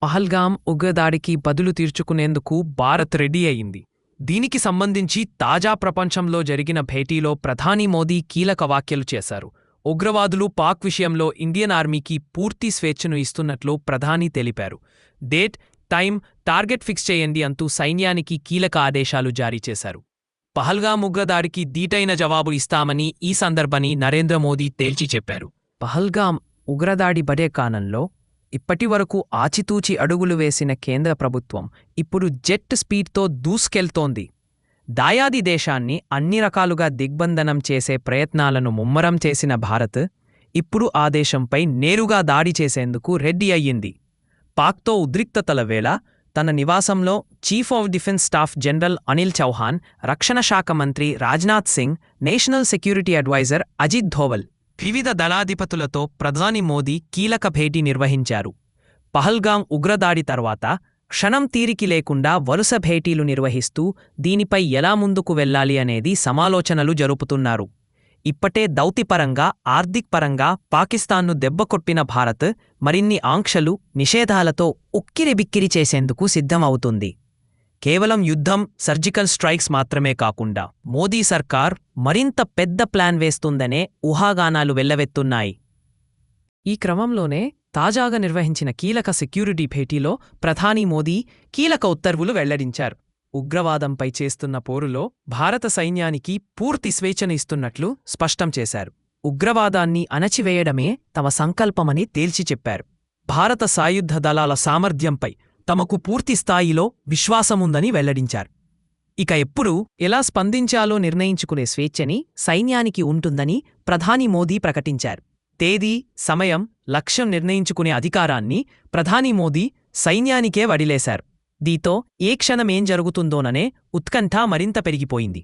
పహల్గామ్ ఉగ్రదాడికి బదులు తీర్చుకునేందుకు భారత్ రెడీ అయింది. దీనికి సంబంధించి తాజా ప్రపంచంలో జరిగిన భేటీలో ప్రధాని మోదీ కీలక వ్యాఖ్యలు చేశారు. ఉగ్రవాదులు పాక్ విషయంలో ఇండియన్ ఆర్మీకి పూర్తి స్వేచ్ఛను ఇస్తున్నట్లు ప్రధాని తెలిపారు. డేట్, టైం, టార్గెట్ ఫిక్స్ చేయండి అంటూ సైన్యానికి కీలక ఆదేశాలు జారీ చేశారు. పహల్గామ్ ఉగ్రదాడికి దీటైన జవాబు ఇస్తామని ఈ సందర్భాన్ని నరేంద్ర మోదీ తేల్చి చెప్పారు. పహల్గామ్ ఉగ్రదాడి బడే కాలంలో ఇప్పటివరకు ఆచితూచి అడుగులు వేసిన కేంద్ర ప్రభుత్వం ఇప్పుడు జెట్ స్పీడ్తో దూసుకెళ్తోంది. దాయాది దేశాన్ని అన్ని రకాలుగా దిగ్బంధనం చేసే ప్రయత్నాలను ముమ్మరం చేసిన భారత్ ఇప్పుడు ఆ దేశంపై నేరుగా దాడి చేసేందుకు రెడీ అయ్యింది. పాక్తో ఉద్రిక్తతల వేళ తన నివాసంలో chief of defence staff general Anil Chauhan, రక్షణ శాఖ మంత్రి Rajnath Singh, national security adviser Ajit Doval, వివిధ దళాధిపతులతో ప్రధాని మోదీ కీలక భేటీ నిర్వహించారు. పహల్గామ్ ఉగ్రదాడి తర్వాత క్షణం తీరిక లేకుండా వరుస భేటీలు నిర్వహిస్తూ దీనిపై ఎలా ముందుకు వెళ్లాలి అనేది సమాలోచనలు జరుపుతున్నారు. ఇప్పటే దౌత్యపరంగా, ఆర్థికపరంగా పాకిస్తాన్ను దెబ్బకొట్టిన భారత్ మరిన్ని ఆంక్షలు, నిషేధాలతో ఉక్కిరిబిక్కిరి చేసేందుకు సిద్ధమవుతుంది. కేవలం యుద్ధం, సర్జికల్ స్ట్రైక్స్ మాత్రమే కాకుండా మోదీ సర్కార్ మరింత పెద్ద ప్లాన్ వేస్తుందనే ఊహాగానాలు వెల్లవెత్తున్నాయి. ఈ క్రమంలోనే తాజాగా నిర్వహించిన కీలక సెక్యూరిటీ భేటీలో ప్రధాని మోదీ కీలక ఉత్తర్వులు వెల్లడించారు. ఉగ్రవాదంపై చేస్తున్న పోరులో భారత సైన్యానికి పూర్తి స్వేచ్ఛను ఇస్తున్నట్లు స్పష్టం చేశారు. ఉగ్రవాదాన్ని అణచివేయడమే తమ సంకల్పమని తేల్చి చెప్పారు. భారత సాయుధ దళాల సామర్థ్యంపై తమకు పూర్తి స్థాయిలో విశ్వాసముందని వెల్లడించారు. ఇక ఎప్పుడు ఎలా స్పందించాలో నిర్ణయించుకునే స్వేచ్ఛని సైన్యానికి ఉంటుందని ప్రధాని మోదీ ప్రకటించారు. తేదీ, సమయం, లక్ష్యం నిర్ణయించుకునే అధికారాన్ని ప్రధాని మోదీ సైన్యానికే వడిలేశారు. దీంతో ఏ క్షణమేం జరుగుతుందోననే ఉత్కంఠ మరింత పెరిగిపోయింది.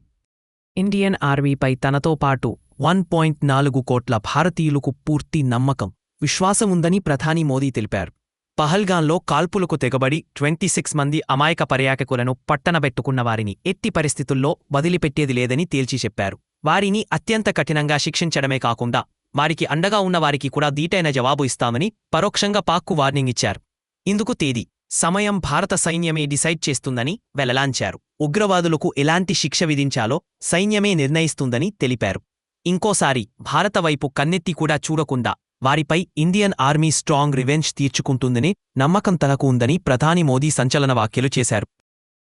ఇండియన్ ఆర్మీపై తనతో పాటు 1.4 కోట్ల భారతీయులకు పూర్తి నమ్మకం, విశ్వాసముందని ప్రధాని మోదీ తెలిపారు. పహల్గాంలో కాల్పులకు తెగబడి 26 మంది అమాయక పర్యాటకులను పట్టనబెట్టుకున్న వారిని ఎట్టి పరిస్థితుల్లో వదిలిపెట్టేది లేదని తేల్చి చెప్పారు. వారిని అత్యంత కఠినంగా శిక్షించడమే కాకుండా వారికి అండగా ఉన్న వారికి కూడా దీటైన జవాబు ఇస్తామని పరోక్షంగా పాక్కు వార్నింగ్ ఇచ్చారు. ఇందుకు తేదీ, సమయం భారత సైన్యమే డిసైడ్ చేస్తుందని వెల్లలాంచారు. ఉగ్రవాదులకు ఎలాంటి శిక్ష విధించాలో సైన్యమే నిర్ణయిస్తుందని తెలిపారు. ఇంకోసారి భారత వైపు కన్నెత్తి కూడా చూడకుండా వారిపై ఇండియన్ ఆర్మీ స్ట్రాంగ్ రివెంజ్ తీర్చుకుంటుందని నమ్మకం తనకు ఉందని ప్రధాని మోదీ సంచలన వ్యాఖ్యలు చేశారు.